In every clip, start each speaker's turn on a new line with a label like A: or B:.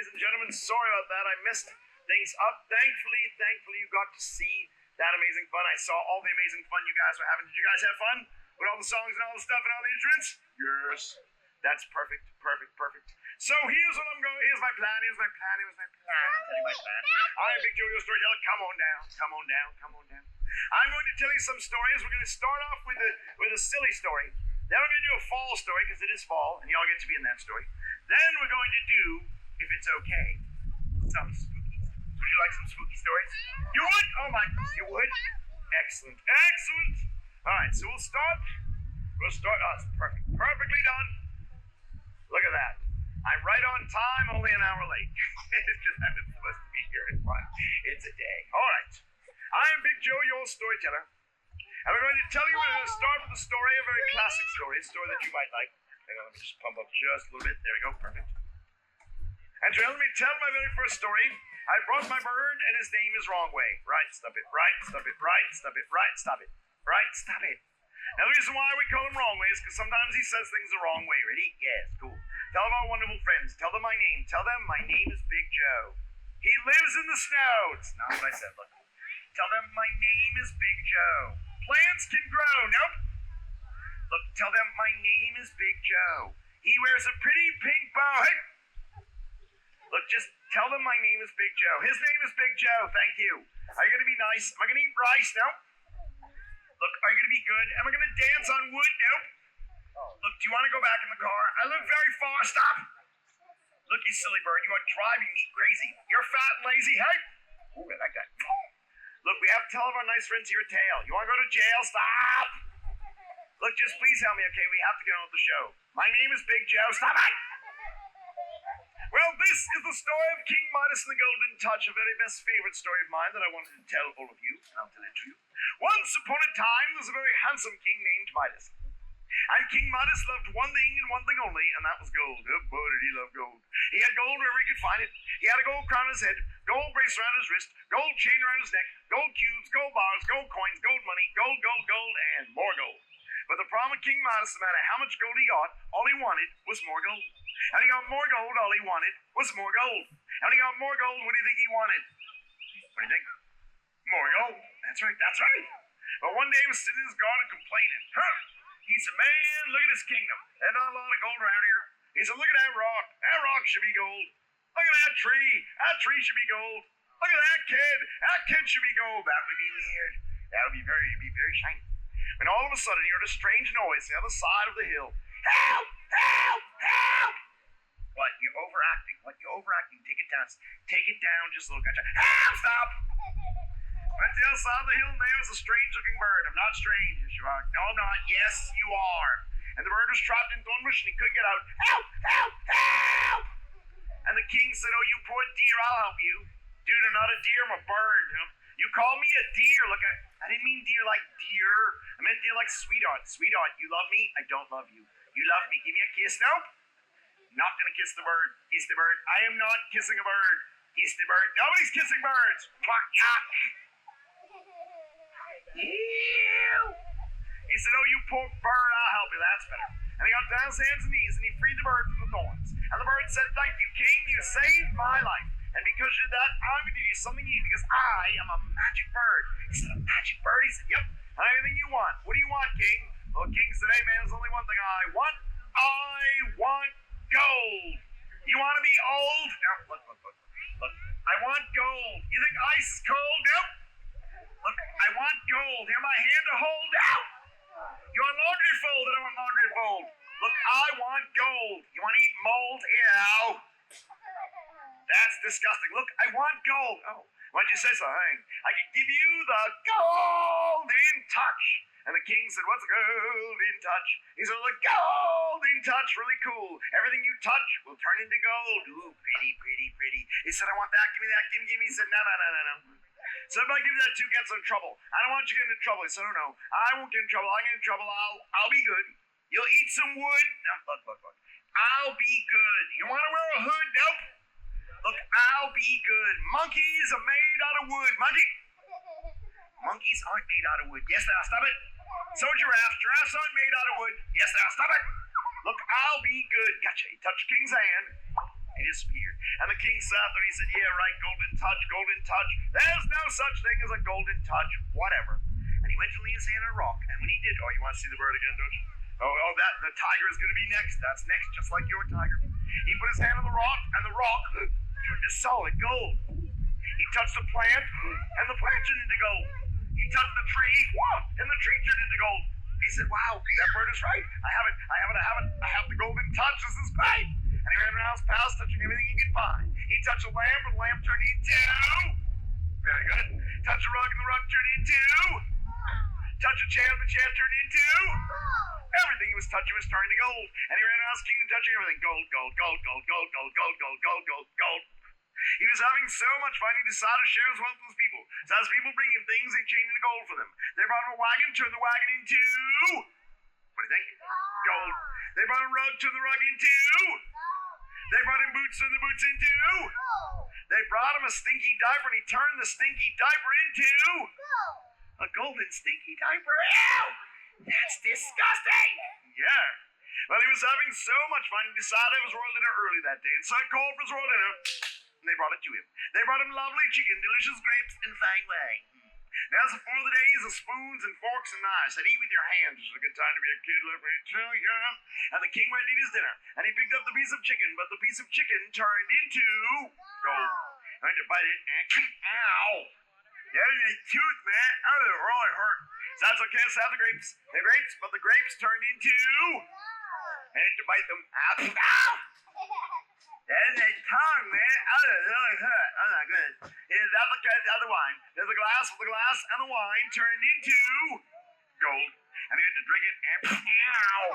A: ladies and gentlemen. Sorry about that. I messed things up. Thankfully, you got to see that amazing fun. I saw all the amazing fun you guys were having. Did you guys have fun with all the songs and all the stuff and all the instruments? Yes. That's perfect. So here's what I'm going. Here's my plan. I'll tell you my plan. I'm Big Joe the Storyteller. Come on down. I'm going to tell you some stories. We're going to start off with a silly story. Then we're going to do a fall story because it is fall, and y'all get to be in that story. Then we're going to do, if it's okay, some spooky. Would you like some spooky stories? You would? Oh my, you would? Excellent. All right, so we'll start. Oh, it's perfect. Perfectly done. Look at that. I'm right on time, only an hour late. Because I was supposed to be here at 1. It's a day. All right. I'm Big Joe, your storyteller. And we're going to tell you, we're going to start with a story, a very classic story, a story that you might like. Hang on, let me just pump up just a little bit. There we go, perfect. And to help me tell my very first story, I brought my bird, and his name is Wrong Way. Right, stop it. Now, the reason why we call him Wrong Way is because sometimes he says things the wrong way. Ready? Yes, cool. Tell them our wonderful friends. Tell them my name. Tell them my name is Big Joe. He lives in the snow. It's not what I said. Look. Tell them my name is Big Joe. Plants can grow. Nope. Look, tell them my name is Big Joe. He wears a pretty pink bow. Hey. Look, just tell them my name is Big Joe. His name is Big Joe. Thank you. Are you going to be nice? Am I going to eat rice? Nope. Look, are you going to be good? Am I going to dance on wood? Nope. Look, do you want to go back in the car? I live very far. Stop. Look, you silly bird. You are driving me crazy. You're fat and lazy. Hey. Ooh, I like that. Look, we have to tell our nice friends here at Tail. You want to go to jail? Stop. Look, just please help me, okay? We have to get on with the show. My name is Big Joe. Stop it. Well, this is the story of King Midas and the Golden Touch, a very best favorite story of mine that I wanted to tell all of you, and I'll tell it to you. Once upon a time, there was a very handsome king named Midas. And King Midas loved one thing and one thing only, and that was gold. Oh, boy, did he love gold. He had gold wherever he could find it. He had a gold crown on his head, gold brace around his wrist, gold chain around his neck, gold cubes, gold bars, gold coins, gold money, gold, and more gold. But the problem with King Midas, no matter how much gold he got, all he wanted was more gold. And he got more gold, all he wanted was more gold. And he got more gold, what do you think he wanted? What do you think? More gold. That's right. But one day he was sitting in his garden complaining. He said, man, look at this kingdom. There's not a lot of gold around here. He said, look at that rock. That rock should be gold. Look at that tree. That tree should be gold. Look at that kid. That kid should be gold. That would be weird. That would be very shiny. And all of a sudden, he heard a strange noise on the other side of the hill. Help! What? You're overacting. Take it down just a little. Gotcha. Help! Stop! But the other side of the hill, there was a strange-looking bird. I'm not strange, yes you are. No, I'm not. Yes, you are. And the bird was trapped in thornbush and he couldn't get out. Help! And the king said, oh, you poor dear, I'll help you. Dude, I'm not a deer, I'm a bird. You call me a deer. Look, I didn't mean deer like deer. I meant deer like sweetheart. Sweetheart, you love me? I don't love you. You love me. Give me a kiss. Nope. Not gonna kiss the bird. Kiss the bird. I am not kissing a bird. Kiss the bird. Nobody's kissing birds. Yuck. Ew. He said, oh, you poor bird, I'll help you. That's better. And he got down his hands and knees and he freed the bird from the thorns. And the bird said, thank you, king. You saved my life. And because you did that, I'm going to give you something you need because I am a magic bird. He said, a magic bird? He said, yep. Anything you want. What do you want, king? Well, king said, hey, man, there's only one thing I want. I want gold. You want to be old? No, look. I want gold. You think ice is cold? Nope. Look, I want gold. Here's my hand to hold out. You want laundry fold? I don't want laundry fold. Look, I want gold. You want to eat mold? Ew. That's disgusting. Look, I want gold. Oh, why'd you say something? I can give you the golden touch. And the king said, what's a golden touch? He said, the golden touch, really cool. Everything you touch will turn into gold. Ooh, pretty. He said, I want that. Give me that. Give me. He said, no. So if I give you that too, gets in trouble. I don't want you getting in trouble. He said, oh no, I won't get in trouble. I'll get in trouble. I'll be good. You'll eat some wood. No, look. I'll be good. You want to wear a hood? Nope. Look, I'll be good. Monkeys are made out of wood. Monkeys aren't made out of wood. Yes, they are. Stop it. So are giraffes. Giraffes aren't made out of wood. Yes, they are. Stop it. Look, I'll be good. Gotcha. He touched King's hand. He disappeared. And the king sat there and he said, yeah, right, golden touch, golden touch. There's no such thing as a golden touch, whatever. And he went to lay his hand on a rock. And when he did, oh, you want to see the bird again, don't you? Oh, the tiger is going to be next. That's next, just like your tiger. He put his hand on the rock, and the rock turned to solid gold. He touched the plant, and the plant turned into gold. He touched the tree, and the tree turned into gold. He said, wow, that bird is right. I have it. I have the golden touch. This is great. And he ran around his palace touching everything he could find. He touched a lamp, and the lamp turned into... Very good. Touched a rug, and the rug turned into... Touched a chair, and the chair turned into... Everything he was touching was turning to gold. And he ran around his kingdom touching everything. Gold, gold, gold, gold, gold, gold, gold, gold, gold, gold, gold. He was having so much fun, he decided to share his wealth with his people. So as people bring him things, they changed into gold for them. They brought him a wagon, turned the wagon into... What do you think? Gold. They brought him a rug, turned the rug into... They brought him boots, turned the boots into... They brought him a stinky diaper, and he turned the stinky diaper into... A golden stinky diaper. Ew! That's disgusting! Yeah. Well, he was having so much fun, he decided it was royal dinner early that day, and so he called for his royal dinner, and they brought it to him. They brought him lovely chicken, delicious grapes, and fine wine. Now, as before the days of spoons and forks and knives, said eat with your hands. It's a good time to be a kid, let me tell you. And the king went to eat his dinner, and he picked up the piece of chicken, but the piece of chicken turned into gold. I had to bite it, and ow! There's my tooth, man. Oh, it really hurt. So that's okay, let's have the grapes. The grapes, but the grapes turned into... I had to bite them. Ow! There's my tongue, man. Oh, it really hurt. Oh, my goodness. Is that because of the wine? There's a glass with the glass and the wine turned into... gold. And he had to drink it and... Ow!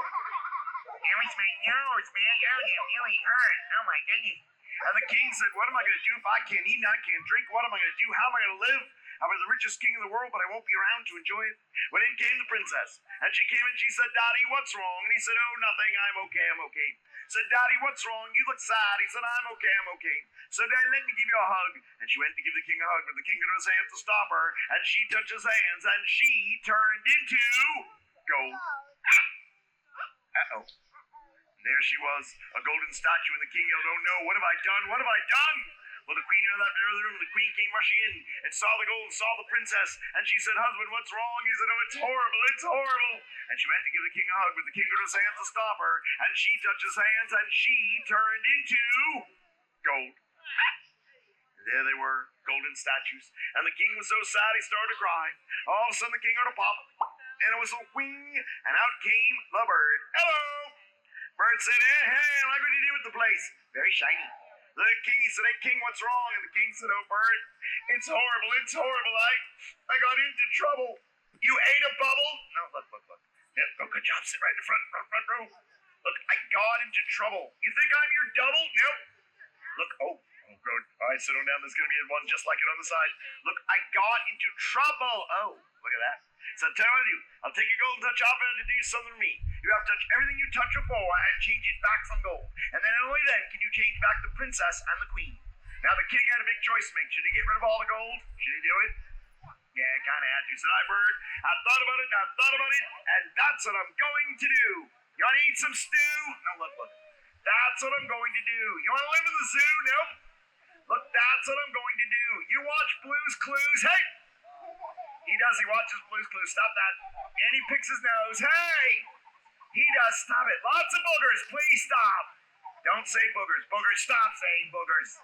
A: It was my nose, man. Oh, it really hurt. Oh, my goodness. And the king said, what am I going to do if I can't eat and I can't drink? What am I going to do? How am I going to live? I was the richest king in the world, but I won't be around to enjoy it. When in came the princess, and she came and she said, Daddy, what's wrong? And he said, oh, nothing, I'm okay. Said, Daddy, what's wrong? You look sad. He said, I'm okay. So Daddy, let me give you a hug. And she went to give the king a hug, but the king put his hands to stop her, and she touched his hands, and she turned into gold. Uh-oh. And there she was, a golden statue, and the king yelled, oh no, what have I done? What have I done? Well, the queen of that very room, the queen came rushing in and saw the gold, saw the princess, and she said, husband, what's wrong? He said, oh, it's horrible. And she went to give the king a hug, but the king put his hands to stop her, and she touched his hands, and she turned into gold. And there they were, golden statues, and the king was so sad he started to cry. All of a sudden, the king heard a pop, and it was a wing, and out came the bird. Hello! Bird said, hey, like what you do with the place. Very shiny. The king, he said, hey, king, what's wrong? And the king said, oh, bird, it's horrible. I got into trouble. You ate a bubble? No, look. Yep, oh, good job. Sit right in the front row. Look, I got into trouble. You think I'm your double? Nope. Look, oh, good. All right, sit on down. There's going to be one just like it on the side. Look, I got into trouble. Oh, look at that. So tell you what to do. I'll take your golden touch off and to do something to me. You have to touch everything you touch before and change it back from gold. And then only then can you change back the princess and the queen. Now the king had a big choice to make. Should he get rid of all the gold? Should he do it? Yeah, kind of had to. Said, bird, I've thought about it, and that's what I'm going to do. You want to eat some stew? No, look. That's what I'm going to do. You want to live in the zoo? Nope. Look, that's what I'm going to do. You watch Blue's Clues? Hey! He does. He watches Blue's Clues. Stop that. And he picks his nose. Hey! He does. Stop it. Lots of boogers. Please stop. Don't say boogers. Boogers. Stop saying boogers.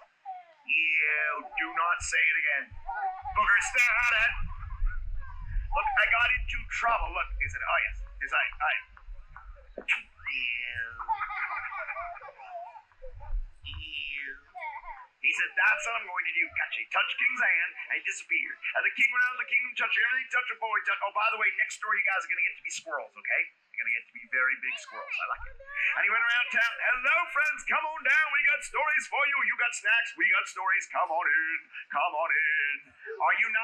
A: You do not say it again. Boogers. Stay on it. Look, I got into trouble. Look. He said, oh, yes. He's like, all right. He said, that's what I'm going to do. Gotcha. He touched King's hand, and he disappeared. And the king went out of the kingdom, touched everything, touched a boy. Oh, by the way, next door you guys are going to get to be squirrels, okay? You're going to get to be very big squirrels. I like it. And he went around town. Hello, friends. Come on down. We got stories for you. You got snacks. We got stories. Come on in. Are you 9?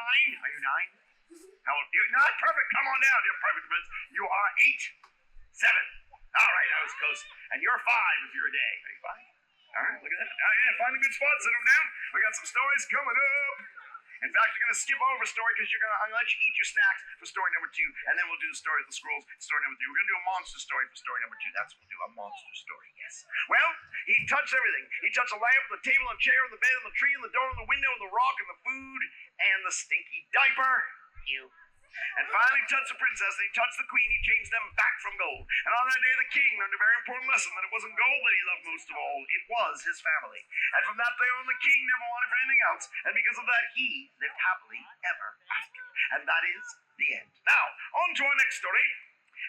A: How old? You're not perfect. Come on down. You're perfect, friends. You are 8, 7. All right, that was close. And you're 5 if you're a day. Are you 5? All right, look at that. Oh, yeah, find a good spot. Sit them down. We got some stories coming up. In fact, you're going to skip over a story because I'm going to let you eat your snacks for story number 2, and then we'll do the story of the scrolls, story number 3. We're going to do a monster story for story number 2. That's what we'll do, a monster story, yes. Well, he touched everything. He touched the lamp, the table, the chair, the bed, and the tree, and the door, and the window, and the rock, and the food, and the stinky diaper. You. And finally touched the princess, and he touched the queen. He changed them back from gold. And on that day the king learned a very important lesson, that it wasn't gold that he loved most of all, it was his family. And from that day on the king never wanted for anything else, and because of that he lived happily ever after. And that is the end. Now, on to our next story.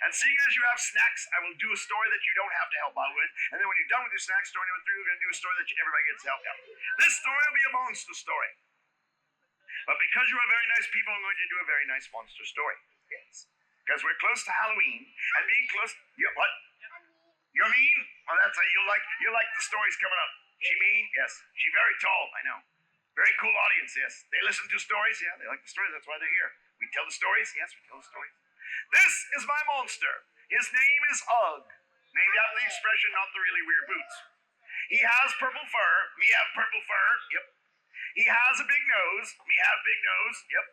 A: And seeing as you have snacks, I will do a story that you don't have to help out with. And then when you're done with your snacks, story number 3, we're going to do a story that everybody gets to help out. This story will be a monster story. But because you are very nice people, I'm going to do a very nice monster story. Yes. Because we're close to Halloween, and being close... Yeah, what? You're mean? Oh, that's how you like the stories coming up. She mean? Yes. She very tall, I know. Very cool audience, yes. They listen to stories, yeah, they like the stories, that's why they're here. We tell the stories, yes, we tell the stories. This is my monster. His name is Ugg. Named after the expression, not the really weird boots. He has purple fur. Me have purple fur. Yep. He has a big nose. Me have big nose. Yep.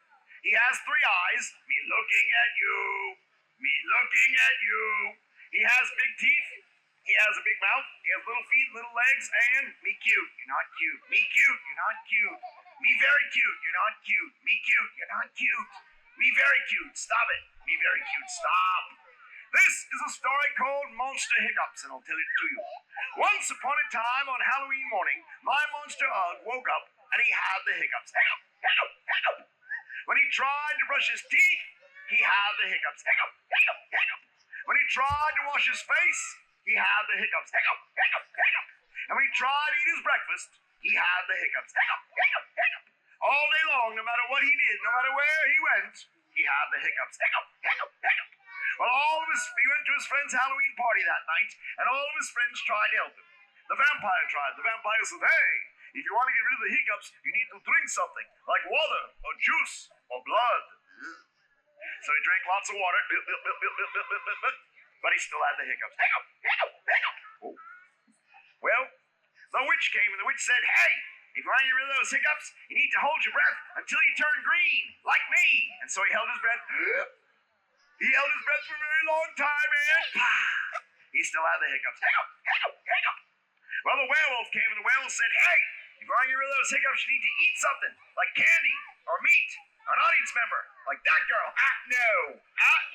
A: He has 3 eyes. Me looking at you. Me looking at you. He has big teeth. He has a big mouth. He has little feet, little legs, and me cute. You're not cute. Me cute. You're not cute. Me very cute. You're not cute. Me cute. You're not cute. Me very cute. Stop it. Me very cute. Stop. This is a story called Monster Hiccups, and I'll tell it to you. Once upon a time on Halloween morning, my monster Ugg woke up and he had the hiccups. Hiccup, hiccup, hiccup. When he tried to brush his teeth, he had the hiccups. Hiccup, hiccup, hiccup. When he tried to wash his face, he had the hiccups. Hiccup, hiccup, hiccup. And when he tried to eat his breakfast, he had the hiccups. Hiccup, hiccup, hiccup. All day long, no matter what he did, no matter where he went, he had the hiccups. Hiccup, hiccup, hiccup. Well, he went to his friend's Halloween party that night, and all of his friends tried to help him. The vampire tried. The vampire said, hey, if you want to get rid of the hiccups, you need to drink something, like water, or juice, or blood. So he drank lots of water, but he still had the hiccups. Hiccup, hiccup, hiccup. Oh. Well, the witch came, and the witch said, hey, if you want to get rid of those hiccups, you need to hold your breath until you turn green, like me. And so he held his breath. He held his breath for a very long time, and he still had the hiccups. Hiccup, hiccup, hiccup. Well, the werewolf came, and the werewolf said, hey, if you want to get rid of those hiccups, you need to eat something, like candy, or meat, or an audience member, like that girl. No.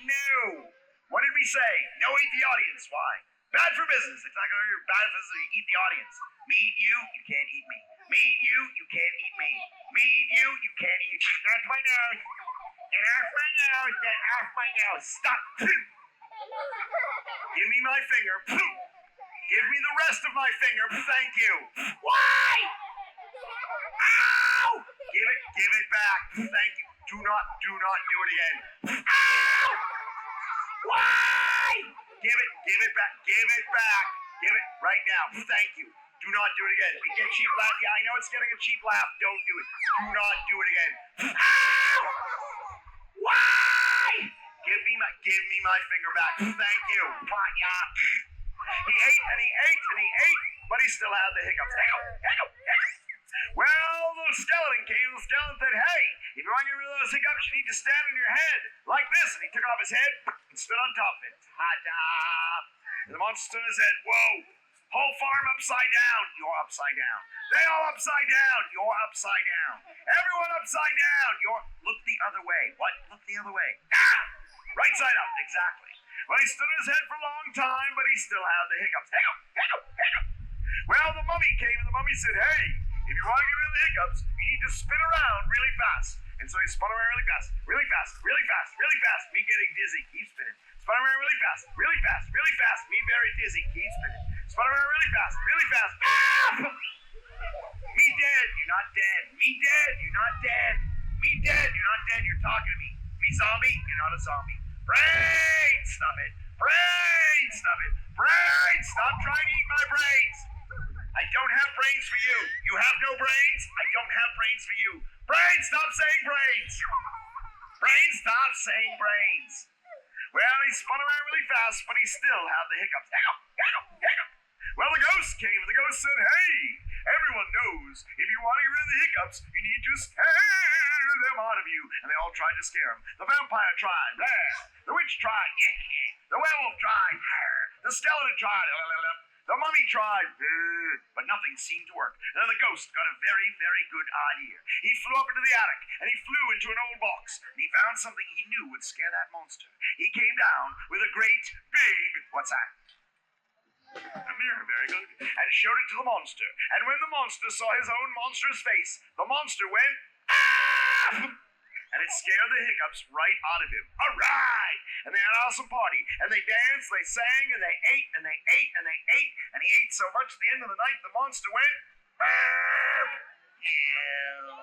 A: No. What did we say? No, eat the audience. Why? Bad for business. It's not going to be bad for business if you eat the audience. Me eat you, you can't eat me. Me eat you, you can't eat me. Me eat you, you can't eat. That's my nose. Get off my nose. Get off my nose. Stop. Give me my finger. Give me the rest of my finger. Thank you. Why? Ow! Give it back. Thank you. Do not do it again. Ow! Why? Give it back. Give it back. Give it right now. Thank you. Do not do it again. We get cheap laugh. Yeah, I know it's getting a cheap laugh. Don't do it. Do not do it again. Ow! Why? Give me my finger back. Thank you. Yeah. He ate and he ate and he ate, but he still had the hiccups. Hiccup. Well, the skeleton came. The skeleton said, hey, if you want to get rid of those hiccups, you need to stand on your head like this. And he took off his head and stood on top of it. Ta-da! And the monster stood on his head. Whoa! Whole farm upside down. You're upside down. They all upside down. You're upside down. Everyone upside down. Look the other way. What? Look the other way. Ah! Right side up. Exactly. Well, he stood on his head for a long time, but he still had the hiccups. Hiccup. Well, the mummy came, and the mummy said, hey, if you want to get rid of the hiccups, you need to spin around really fast. And so he spun around really fast. Me getting dizzy. Keep spinning. Spun around really fast. Me very dizzy. Keep spinning. Spun around really fast. Ah! Me dead. You're not dead. Me dead. You're not dead. Me dead. You're not dead. You're talking to me. Me zombie. You're not a zombie. Brain! Stop it. Brain! Stop it. Brain! Stop trying to eat my brains. I don't have brains for you. You have no brains? I don't have brains for you. Brain! Stop saying brains. Brain! Stop saying brains. Well, he spun around really fast, but he still had the hiccups. Hiccup. Well, the ghost came, and the ghost said, hey, everyone knows goes, if you want to get rid of the hiccups, you need to scare them out of you. And they all tried to scare him. The vampire tried. The witch tried. The werewolf tried. The skeleton tried. The mummy tried, but nothing seemed to work. And then the ghost got a very, very good idea. He flew up into the attic, and he flew into an old box, and he found something he knew would scare that monster. He came down with a great, big, what's that? A mirror, very good, and showed it to the monster. And when the monster saw his own monstrous face, the monster went, ah! And it scared the hiccups right out of him. All right! And they had an awesome party. And they danced, they sang, and they ate, and they ate, and they ate. And he ate so much at the end of the night, the monster went, burp! Yeah.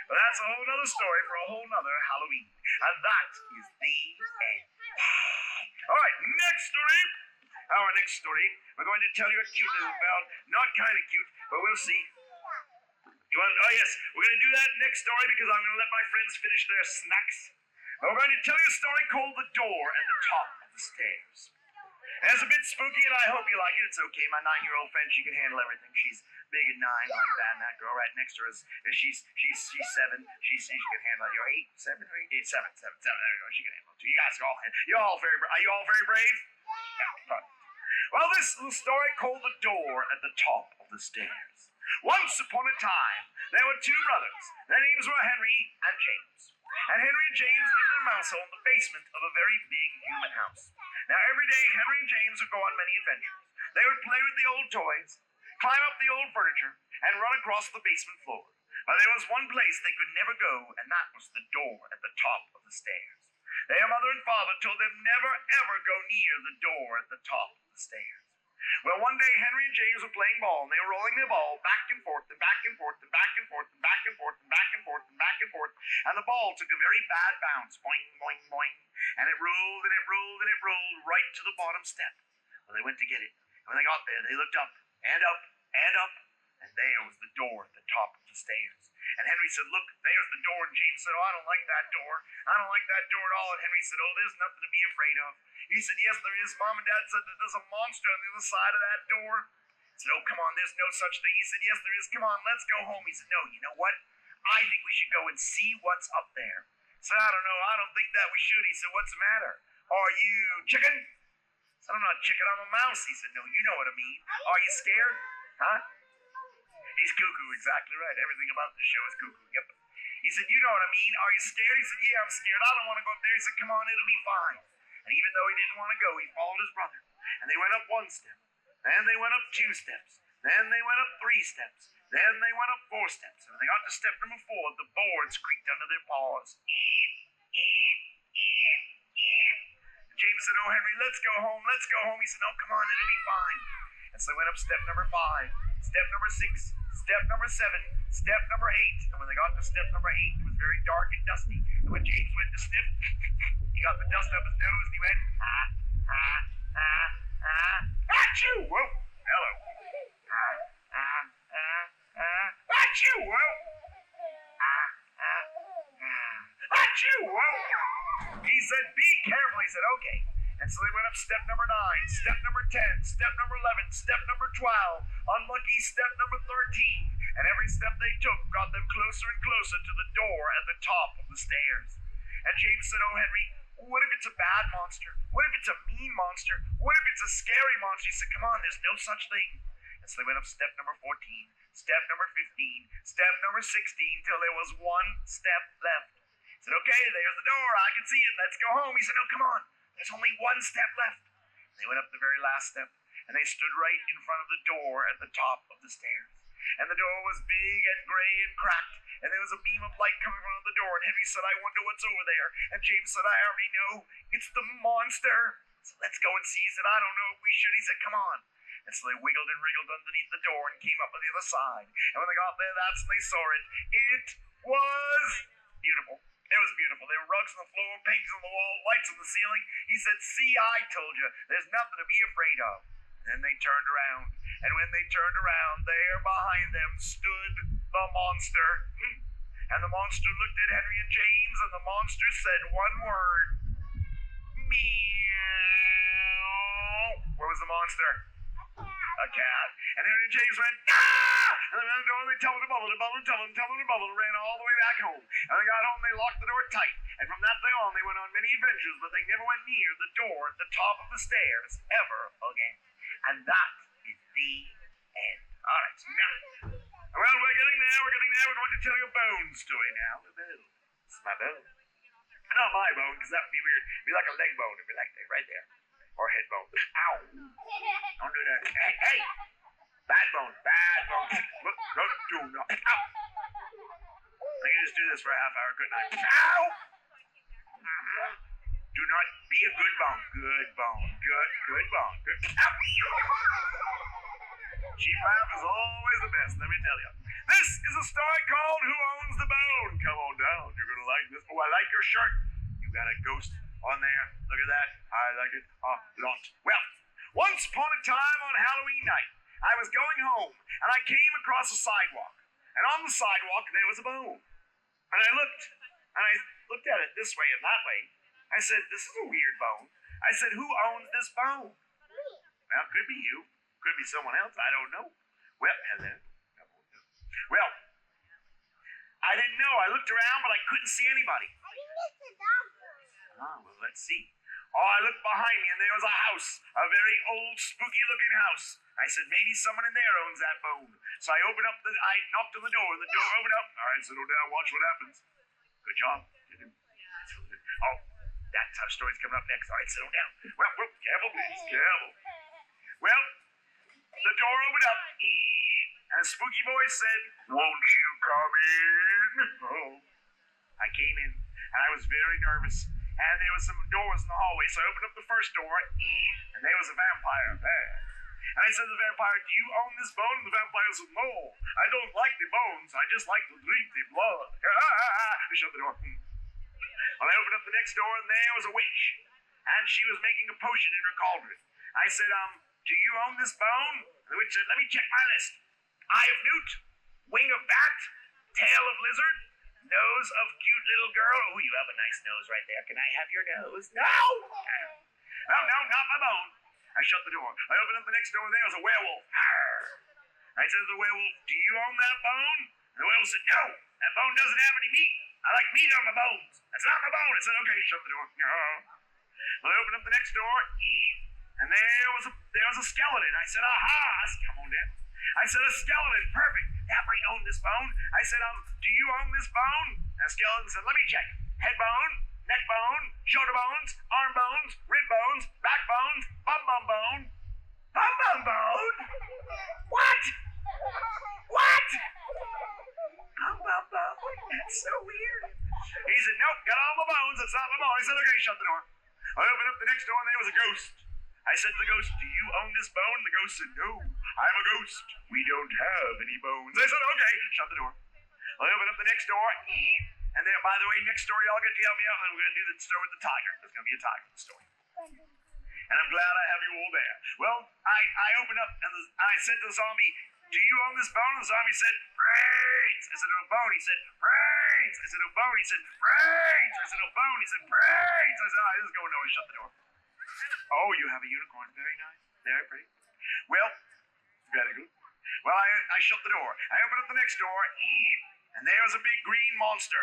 A: But that's a whole nother story for a whole nother Halloween. And that is the end. All right, next story. Our next story, we're going to tell you a cute little about, not kind of cute, but we'll see. Oh yes, we're going to do that next story because I'm going to let my friends finish their snacks. But we're going to tell you a story called The Door at the Top of the Stairs. And it's a bit spooky and I hope you like it. It's okay, my 9-year-old friend, she can handle everything. She's big and 9 like that, and that girl right next to her is she's 7. She can handle it. You're 8, 7, or 8, 7. There you go, she can handle it too. You guys are all very brave? Yeah. Well, this little story called The Door at the Top of the Stairs. Once upon a time, there were 2 brothers. Their names were Henry and James. And Henry and James lived in a mouse hole in the basement of a very big human house. Now, every day, Henry and James would go on many adventures. They would play with the old toys, climb up the old furniture, and run across the basement floor. But there was one place they could never go, and that was the door at the top of the stairs. Their mother and father told them never, ever go near the door at the top of the stairs. Well, one day Henry and James were playing ball, and they were rolling their ball back and forth and back and forth and back and forth and back and forth and back and forth and back and forth, and the ball took a very bad bounce, boing, boing, boing, and it rolled and it rolled and it rolled right to the bottom step. Well, they went to get it, and when they got there, they looked up and up and up, and there was the door at the top of the stairs. And Henry said, look, there's the door, and James said, oh, I don't like that door. I don't like that door at all. And Henry said, oh, there's nothing to be afraid of. He said, yes, there is. Mom and Dad said that there's a monster on the other side of that door. He said, oh, come on, there's no such thing. He said, yes, there is. Come on, let's go home. He said, no, you know what? I think we should go and see what's up there. He said, I don't know. I don't think that we should. He said, what's the matter? Are you chicken? He said, I'm not chicken. I'm a mouse. He said, no, you know what I mean. Are you scared? Huh? He's cuckoo, exactly right. Everything about the show is cuckoo. Yep. He said, you know what I mean. Are you scared? He said, yeah, I'm scared. I don't want to go up there. He said, come on, it'll be fine. And even though he didn't want to go, he followed his brother. And they went up 1 step. Then they went up 2 steps. Then they went up 3 steps. Then they went up 4 steps. And when they got to step number 4, the boards creaked under their paws. And James said, oh, Henry, let's go home. Let's go home. He said, no, come on, it'll be fine. And so they went up step number 5, step number 6, step number 7, step number 8. And when they got to step number 8, it was very dark and dusty. And when James went to sniff, he got the dust up his nose and he went, achoo! Whoa, hello. Achoo! Whoa. Achoo! Whoa. He said, be careful. He said, okay. And so they went up step number 9, step number 10, step number 11, step number 12, unlucky step number 13. And every step they took got them closer and closer to the door at the top of the stairs. And James said, oh, Henry, what if it's a bad monster? What if it's a mean monster? What if it's a scary monster? He said, come on, there's no such thing. And so they went up step number 14, step number 15, step number 16, till there was 1 step left. He said, okay, there's the door. I can see it. Let's go home. He said, no, come on. There's only 1 step left. They went up the very last step, and they stood right in front of the door at the top of the stairs. And the door was big and gray and cracked, and there was a beam of light coming from the door, and Henry said, I wonder what's over there. And James said, I already know. It's the monster. So let's go and see. He said, I don't know if we should. He said, come on. And so they wiggled and wriggled underneath the door and came up on the other side. And when they got there, that's when they saw it. It was beautiful. It was beautiful. There were rugs on the floor, paintings on the wall, lights on the ceiling. He said, see, I told you, there's nothing to be afraid of. And then they turned around. And when they turned around, there behind them stood the monster. And the monster looked at Henry and James, and the monster said 1 word. Meow. Where was the monster? A cat. And Henry and James went, ah! And they ran to the door and telling and telling and telling, ran all the way back home. And they got home, they locked the door tight. And from that day on, they went on many adventures, but they never went near the door at the top of the stairs ever again. And that is the end. All right, so now, well, we're getting there. We're going to tell you a bone story now. The bone. It's my bone. Not my bone, because that would be weird. It'd be like a leg bone. It'd be like that right there. Or a head bone. Ow. Don't do that. Hey. Bad bone. Look, don't do not. Ow. I can just do this for a half hour. Good night. Ow. Do not be a good bone. Good bone. Good bone. Good. Ow. Cheap laugh is always the best, let me tell you. This is a story called Who Owns the Bone? Come on down. You're going to like this. Oh, I like your shirt. You got a ghost on there. Look at that. I like it a lot. Well, once upon a time on Halloween night, I was going home, and I came across a sidewalk. And on the sidewalk, there was a bone. And I looked at it this way and that way. I said, this is a weird bone. I said, who owns this bone? Well, it could be you. Could be someone else. I don't know. Well, hello. Well, I didn't know. I looked around, but I couldn't see anybody. Well, let's see. Oh, I looked behind me, and there was a house. A very old, spooky-looking house. I said, maybe someone in there owns that bone. So I knocked on the door, and the door opened up. All right, settle down. Watch what happens. Good job. Oh, that's how story's coming up next. All right, settle down. Well, careful, please. Careful. Well, the door opened up, and a spooky voice said, won't you come in? Oh. I came in, and I was very nervous, and there was some doors in the hallway, so I opened up the first door, and there was a vampire there. And I said to the vampire, do you own this bone? And the vampire said, no, I don't like the bones, I just like to drink the blood. I shut the door. Well, I opened up the next door, and there was a witch, and she was making a potion in her cauldron. I said, do you own this bone? The witch said, let me check my list. Eye of newt, wing of bat, tail of lizard, nose of cute little girl. Oh, you have a nice nose right there. Can I have your nose? No! Oh, no, not my bone. I shut the door. I opened up the next door, and there was a werewolf. I said to the werewolf, do you own that bone? And the werewolf said, no, that bone doesn't have any meat. I like meat on my bones. That's not my bone. I said, okay, shut the door. Well, I opened up the next door, and there was a skeleton. I said, aha, come on down. I said, a skeleton, perfect. That might own this bone. I said, do you own this bone? And the skeleton said, let me check. Head bone, neck bone, shoulder bones, arm bones, rib bones, back bones, bum bone. Bum bone? What? Bum bone? That's so weird. He said, nope, got all my bones. That's not my bone. I said, okay, shut the door. I opened up the next door, and there was a ghost. I said to the ghost, do you own this bone? And the ghost said, no, I'm a ghost. We don't have any bones. I said, okay, shut the door. I opened up the next door, and there, by the way, next story, y'all get to help me out, and we're going to do the story with the tiger. There's going to be a tiger story. And I'm glad I have you all there. Well, I opened up, and I said to the zombie, do you own this bone? And the zombie said, brains. I said, no bone. He said, brains. I said, no bone. He said, brains. I said, no bone. He said, brains. I said, this is going nowhere. Shut the door. Oh, you have a unicorn. Very nice. Very pretty. Well, very good. Well, I shut the door. I opened up the next door, and there was a big green monster.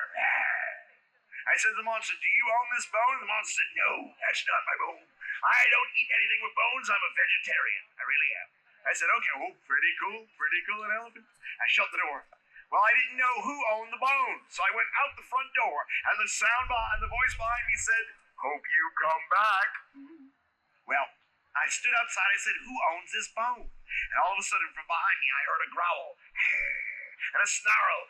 A: I said to the monster, do you own this bone? And the monster said, no, that's not my bone. I don't eat anything with bones. I'm a vegetarian. I really am. I said, okay, oh, pretty cool, an elephant. I shut the door. Well, I didn't know who owned the bone, so I went out the front door, and the voice behind me said, hope you come back. Well, I stood outside, I said, who owns this bone? And all of a sudden, from behind me, I heard a growl, and a snarl,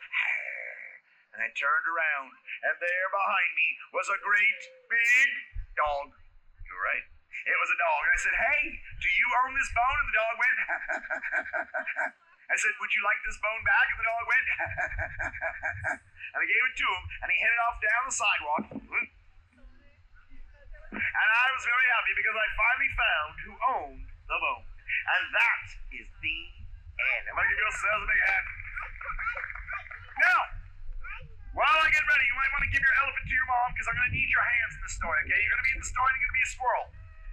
A: and I turned around, and there behind me was a great big dog. You're right. It was a dog. And I said, hey, do you own this bone? And the dog went, I said, would you like this bone back? And the dog went, and I gave it to him, and he headed off down the sidewalk. And I was very happy because I finally found who owned the bone. And that is the end. I'm going to give yourselves a big hand. Now, while I get ready, you might want to give your elephant to your mom because I'm going to need your hands in this story, okay? You're going to be in the story and you're going to be a squirrel.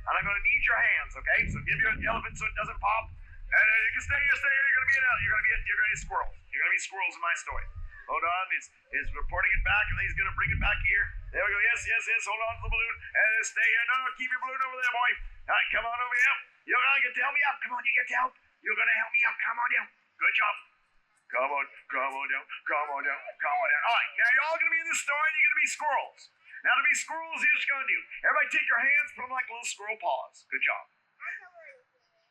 A: And I'm going to need your hands, okay? So give your elephant so it doesn't pop. And you can stay here. You're gonna be squirrels. You're gonna be squirrels in my story. Hold on, he's reporting it back, and then he's gonna bring it back here. There we go. Yes. Hold on to the balloon. And stay here. No, keep your balloon over there, boy. All right, come on over here. You're gonna get to help me out. Come on, you get to help. You're gonna help me out. Come on down. Good job. Come on down. All right, now you're all gonna be in this story, and you're gonna be squirrels. Now to be squirrels, here's what you're gonna do. Everybody take your hands, put them like little squirrel paws. Good job.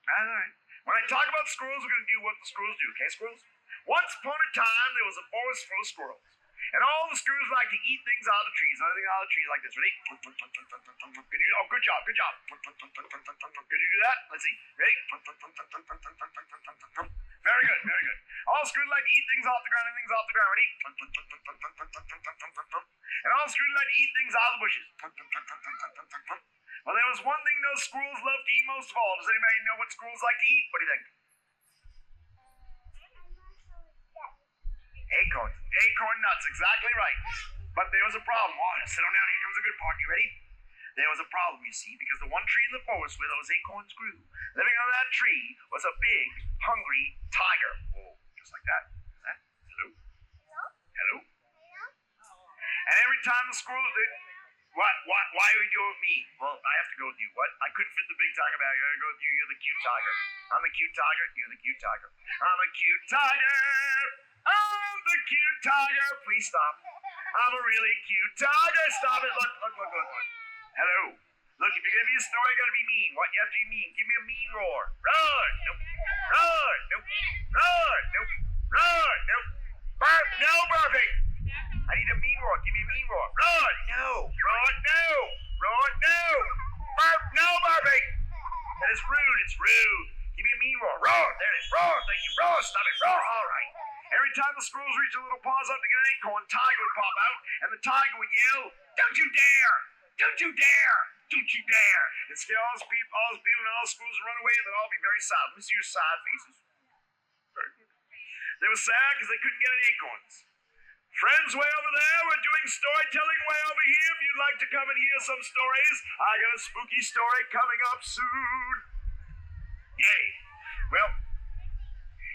A: All right. When I talk about squirrels, we're gonna do what the squirrels do. Okay, squirrels? Once upon a time, there was a forest full of squirrels. And all the squirrels like to eat things out of the trees. Anything out of the trees like this. Ready? Good job. Could you do that? Let's see. Ready? Very good. All squirrels like to eat things off the ground and things off the ground. Ready? And all squirrels like to eat things out of the bushes. Well, there was one thing those squirrels love to eat most of all. Does anybody know what squirrels like to eat? What do you think? Acorn nuts, exactly right. But there was a problem. Oh, settle down, here comes a good part. You ready? There was a problem, you see, because the one tree in the forest where those acorns grew, living on that tree was a big, hungry tiger. Oh, just like that. Hello? And every time the squirrels did, why are you doing me? Well, I have to go with you. What? I couldn't fit the big tiger bag. I gotta go with you. You're the cute tiger. I'm the cute tiger. You're the cute tiger. I'm a cute tiger. I'm the cute tiger. Please stop. I'm a really cute tiger. Stop it. Look. Hello. Look, if you're gonna be a story, you gotta be mean. What? You have to be mean. Give me a mean roar. Roar. Nope. Roar. Nope. Roar. Nope. Roar. Nope. Burp. No burping. I need a mean roar. Give me a mean roar. Roar. No. Roar. No. Roar. No. Burp. No burping. That is rude. It's rude. Give me a mean roar. Roar. There it is. Roar. Thank you. Roar. Stop it. Roar. All right. Every time the squirrels reach their little paws up to get an acorn, Tiger would pop out, and the tiger would yell, "Don't you dare! Don't you dare! Don't you dare!" And scare all the people, and all the squirrels would run away, and they'd all be very sad. Let me see your sad faces. Very good. They were sad because they couldn't get any acorns. Friends way over there, we're doing storytelling way over here. If you'd like to come and hear some stories, I got a spooky story coming up soon. Yay. Well,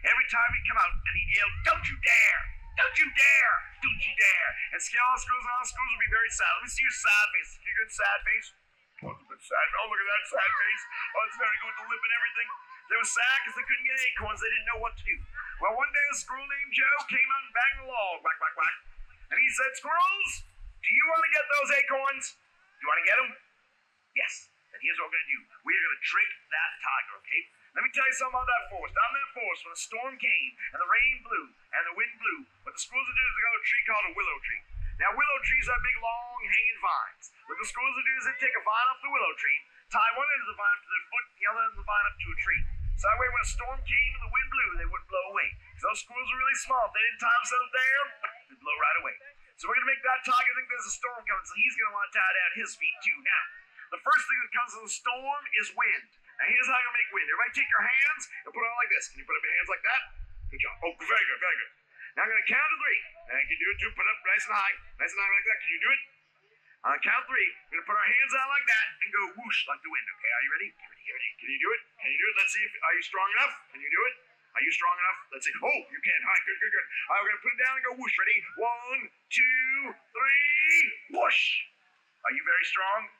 A: every time he'd come out and he'd yell, "Don't you dare! Don't you dare! Don't you dare!" And scare all the squirrels, and all the squirrels would be very sad. Let me see your sad face. Your good sad face. Oh, it's a good sad. Oh, look at that sad face. Oh, it's very good with the lip and everything. They were sad because they couldn't get acorns. They didn't know what to do. Well, one day a squirrel named Joe came out and banged the log. Whack, whack, whack. And he said, "Squirrels, do you want to get those acorns? Do you want to get them?" "Yes." "And here's what we're going to do. We're going to trick that tiger, okay? Let me tell you something about that forest. Down in that forest, when a storm came, and the rain blew, and the wind blew, what the squirrels would do is they go to a tree called a willow tree. Now, willow trees are big, long, hanging vines. What the squirrels would do is they'd take a vine off the willow tree, tie one end of the vine to their foot, and the other end of the vine up to a tree. So that way, when a storm came and the wind blew, they wouldn't blow away. Because those squirrels are really small. If they didn't tie themselves there, they'd blow right away. So we're going to make that tiger think there's a storm coming, so he's going to want to tie down his feet, too. Now, the first thing that comes with a storm is wind. Now, here's how you're going to make wind. Everybody take your hands and put it on like this. Can you put up your hands like that? Good job. Oh, very good, very good. Now, I'm going to count to three. Now, you can do it, too. Put it up nice and high like that. Can you do it? On count three, we're going to put our hands out like that and go whoosh like the wind, okay? Are you ready? Get ready. Can you do it? Let's see are you strong enough? Can you do it? Are you strong enough? Let's see. Oh, you can. All right, good. All right, we're going to put it down and go whoosh. Ready? 1, 2, 3, whoosh. Are you very strong?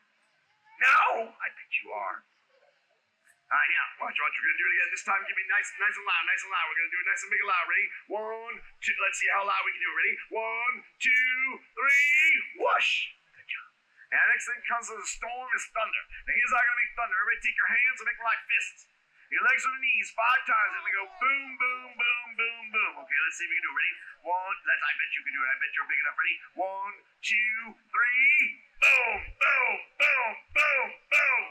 A: No, I bet you are. All right, now, watch. We're going to do it again. This time, give me nice and loud. We're going to do it nice and big and loud. Ready? 1, 2. Let's see how loud we can do it. Ready? 1, 2, 3, whoosh. Good job. Now, the next thing comes with a storm is thunder. Now, here's how I'm going to make thunder. Everybody take your hands and make them like fists. Your legs on the knees 5 times, and we go boom, boom, boom, boom, boom. Okay, let's see if we can do it. Ready? I bet you can do it. I bet you're big enough. Ready? 1, 2, 3, boom, boom, boom, boom, boom.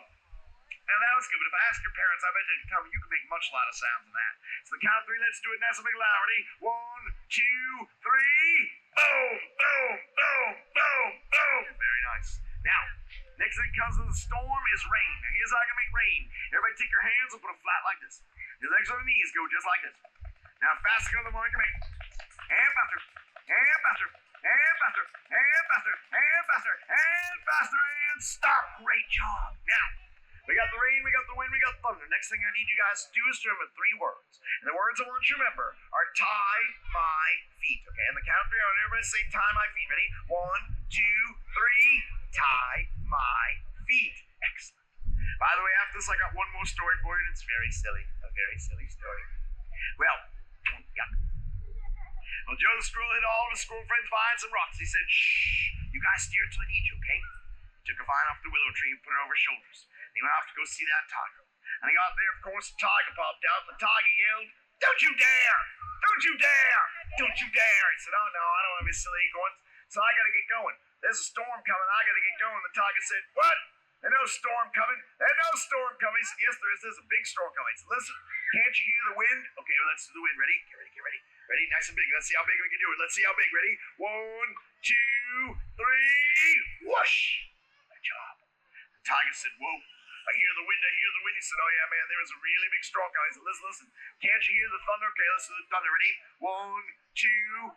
A: Now that was good, but if I ask your parents, I bet they can tell me you can make much louder sounds than that. So the count of 3, let's do it nice and big loud. Ready? 1, 2, 3, boom, boom, boom, boom, boom. Very nice. Now, next thing comes with the storm is rain. Now here's how I can make rain. Everybody take your hands and put them flat like this. Your legs on the knees go just like this. Now fast go the more you can make. And faster, and faster, and faster, and faster, and faster, and faster, and stop. Great job. Now, We got the rain, we got the wind, we got thunder. Next thing I need you guys to do is to remember 3 words. And the words I want you to remember are tie my feet. Okay, and the count of 3, I want everybody to say tie my feet. Ready? 1, 2, 3. Tie my feet. Excellent. By the way, after this, I got one more story for you, and it's very silly. A very silly story. Well, yeah. Well, Joe the Squirrel hit all of his squirrel friends behind some rocks. He said, shh, you guys steer till I need you, okay? He took a vine off the willow tree and put it over his shoulders. He went off to go see that tiger. And he got there, of course, the tiger popped out, and the tiger yelled, don't you dare! Don't you dare! Don't you dare! He said, oh no, I don't want to be silly going, so I gotta get going. There's a storm coming, I gotta get going. The tiger said, what? There's no storm coming. There's no storm coming. He said, yes, there is. There's a big storm coming. He said, listen, can't you hear the wind? Okay, well, let's do the wind. Ready? Get ready, get ready. Ready? Nice and big. Let's see how big we can do it. Let's see how big. Ready? 1, 2, 3. Whoosh! Good job. The tiger said, whoa. I hear the wind, I hear the wind. He said, oh yeah, man, there is a really big storm coming. He said, listen, listen. Can't you hear the thunder? Okay, listen to the thunder. Ready? 1, 2, 3.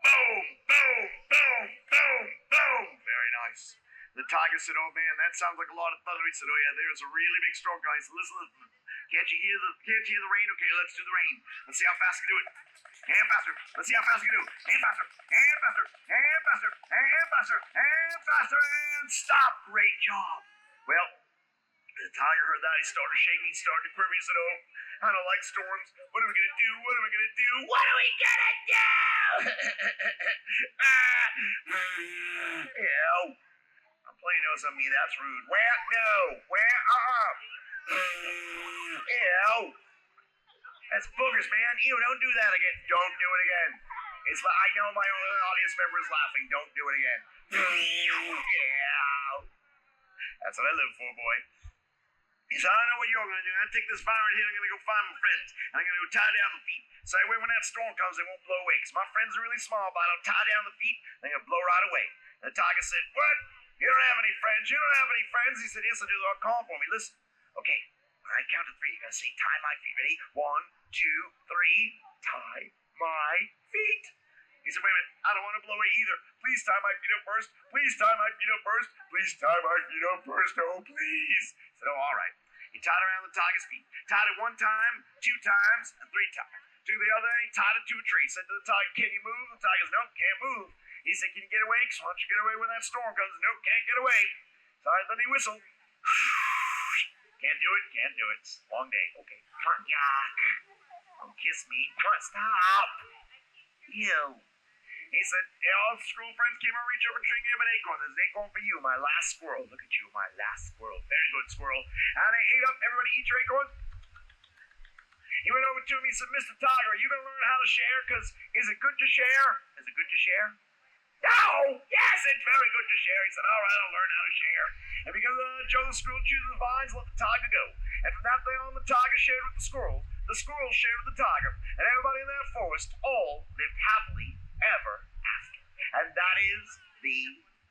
A: Boom, boom, boom, boom, boom. Very nice. The tiger said, oh man, that sounds like a lot of thunder. He said, oh yeah, there's a really big storm coming. He said, listen, listen. Can't you hear the rain? Okay, let's do the rain. Let's see how fast we can do it. And faster. Let's see how fast we can do it. And faster. And faster. And faster. And faster. And faster. And stop. Great job. Well, the tiger heard that. He started shaking. He started to quiver. He said, oh, I don't like storms. What are we going to do? What are we going to do? What are we going to do? Ew. I'm playing nose on me. That's rude. Where? No. Where? Ew. That's boogers, man. Ew, don't do that again. Don't do it again. It's like, I know my own audience member is laughing. Don't do it again. Yeah. That's what I live for, boy. He said, I know what you're going to do. I'm going to take this vine right here. I'm going to go find my friends. And I'm going to go tie down the feet. So that way when that storm comes, they won't blow away. Because my friends are really small, but I'll tie down the feet. They're going to blow right away. And the tiger said, what? You don't have any friends. You don't have any friends. He said, yes, I do. They're calling for me. Listen. Okay. When I count to 3, you're going to say, tie my feet. Ready? 1, 2, 3. Tie my feet. He said, wait a minute, I don't want to blow away either. Please tie my feet up first. Please tie my feet up first. Please tie my feet up first. Oh, please. He said, oh, all right. He tied around the tiger's feet. Tied it 1 time, 2 times, and 3 times. To the other end, he tied it to a tree. He said to the tiger, can you move? The tiger said, no, can't move. He said, can you get away? Because why don't you get away when that storm comes? No, can't get away. So then he whistled. Can't do it, can't do it. It's a long day. Okay. Come on, yuck. Don't kiss me. Come on, stop. Ew. He said, hey, all the squirrel friends came over, reach over and string him an acorn. There's an acorn for you, my last squirrel. Look at you, my last squirrel. Very good, squirrel. And they ate up. Everybody eat your acorn. He went over to him. He said, Mr. Tiger, are you going to learn how to share? Because is it good to share? Is it good to share? No! Yes, it's very good to share. He said, all right, I'll learn how to share. And because Joe the Squirrel chewed the vines, let the tiger go. And from that day on, the tiger shared with the squirrel shared with the tiger, and everybody in that forest all lived happily ever after. And that is the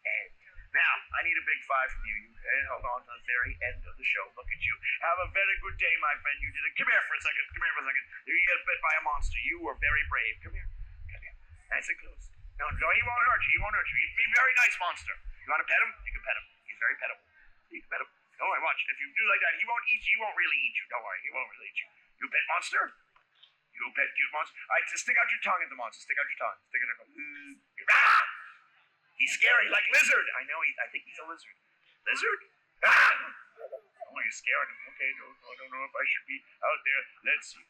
A: end. Now, I need a big 5 from you. You held on to the very end of the show. Look at you. Have a very good day, my friend. You did it. Come here for a second. Come here for a second. You get bit by a monster. You were very brave. Come here. Come here. Nice and close. No, he won't hurt you. He won't hurt you. He's a very nice monster. You want to pet him? You can pet him. He's very pettable. You can pet him. Don't worry, watch. If you do like that, he won't eat you. He won't really eat you. Don't worry. He won't really eat you. You pet monster? You pet cute monster? All right, just stick out your tongue at the monster. Stick out your tongue. Stick out your tongue. Ah! He's scary, like lizard. I know. I think he's a lizard. Lizard? Ah! Oh, you're scaring him. Okay, no, I don't know if I should be out there. Let's see.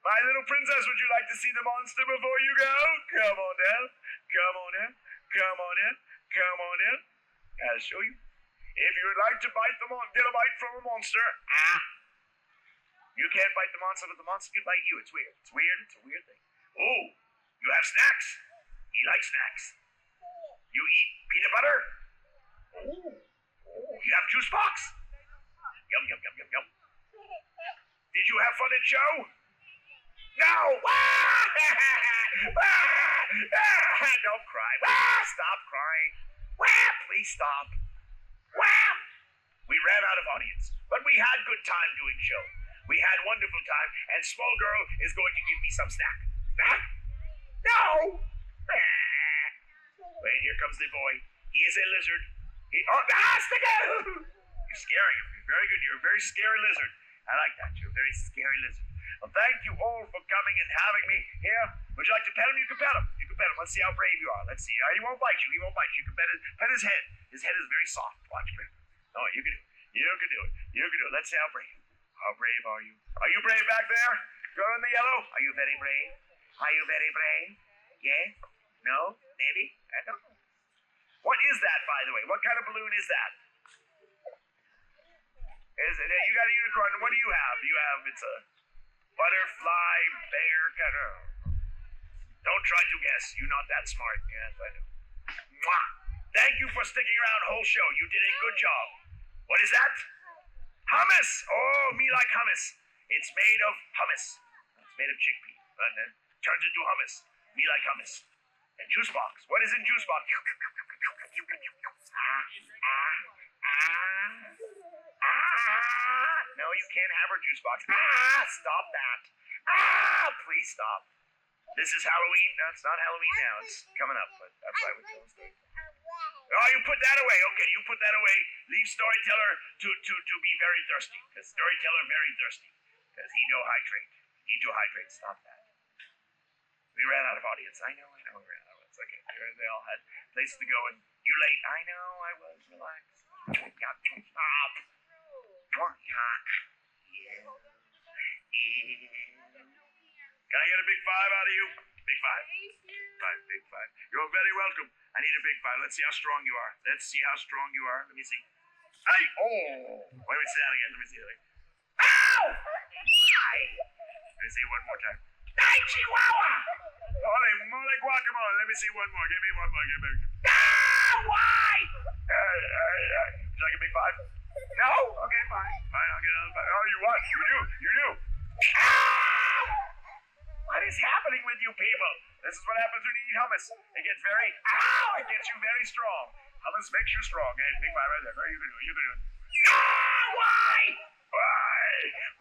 A: My little princess, would you like to see the monster before you go? Come on down. Come on in. Come on in. Come on in. I'll show you. If you would like to get a bite from a monster, you can't bite the monster, but the monster can bite you. It's weird. It's weird. It's a weird thing. Oh, you have snacks. He likes snacks. You eat peanut butter. Oh, you have juice box. Yum, yum, yum, yum, yum. Did you have fun at show? No! Don't cry. Stop crying. Please stop. We ran out of audience, but we had good time doing show. We had wonderful time, and Small Girl is going to give me some snack. Snack? No! Wait, here comes the boy. He is a lizard. Stick out! You're scaring me. Very good. You're a very scary lizard. I like that. You're a very scary lizard. Well, thank you all for coming and having me here. Would you like to pet him? You can pet him. You can pet him. Let's see how brave you are. Let's see. He won't bite you. He won't bite you. You can pet his head. His head is very soft. Watch me. Oh, you can do it. You can do it. You can do it. Let's see how brave. How brave are you? Are you brave back there? Girl in the yellow? Are you very brave? Are you very brave? Yes? No? Maybe? I don't know. What is that, by the way? What kind of balloon is that? Is it? You got a unicorn. What do you have? It's a butterfly bear kind of. Don't try to guess. You're not that smart. Yes, I know. Mwah. Thank you for sticking around the whole show. You did a good job. What is that? Hummus. Oh, me like hummus. It's made of hummus. It's made of chickpea. And then turns into hummus. Me like hummus. And juice box. What is in juice box? No, you can't have her juice box. Stop that. Please stop. This is Halloween. No, it's not Halloween now. It's coming up, but that's why we're telling stories. Oh, you put that away. Okay, you put that away. Leave Storyteller to be very thirsty. Because Storyteller very thirsty. Because he no hydrate. Need to hydrate. Stop that. We ran out of audience. I know we ran out of audience. Okay, they all had places to go, and you late. I know, I was. Relax. Stop. Yeah. Can I get a big five out of you? Big five. Big five. You're very welcome. I need a big five. Let's see how strong you are. Let's see how strong you are. Let me see. Hey! Oh! Wait, let me see that again. Let me see that again. Ow! Why? Let me see one more time. Hey, Chihuahua! Holy moly guacamole. Let me see one more. Give me one more. Give me. Why? Would you like a big five? No? Okay, fine. Fine, I'll get another five. Oh, you what? You do. Ow! What is happening with you people? This is what happens when you eat hummus. It gets you very strong. Hummus makes you strong. Hey, big five right there. You can do it. You can do it. Why?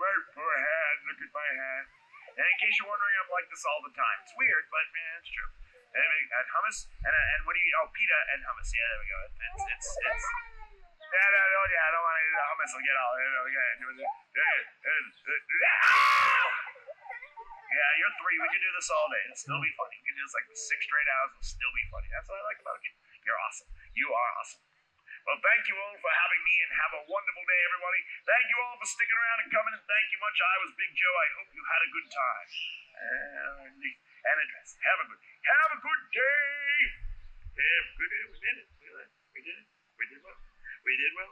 A: My poor hand. Look at my hand. And in case you're wondering, I'm like this all the time. It's weird, but man, it's true. And hummus, and what do you eat? Oh, pita and hummus. Yeah, there we go. It's. Yeah, I don't want to eat the hummus. I'll get all. Yeah, you're three. We could do this all day. It'll still be funny. We could do this like 6 straight hours. It'll still be funny. That's what I like about you. You're awesome. You are awesome. Well, thank you all for having me, and have a wonderful day, everybody. Thank you all for sticking around and coming, and thank you much. I was Big Joe. I hope you had a good time. And address. Have a good day. Have a good day. Have a good day. We did it. We did it. We did well. We did well.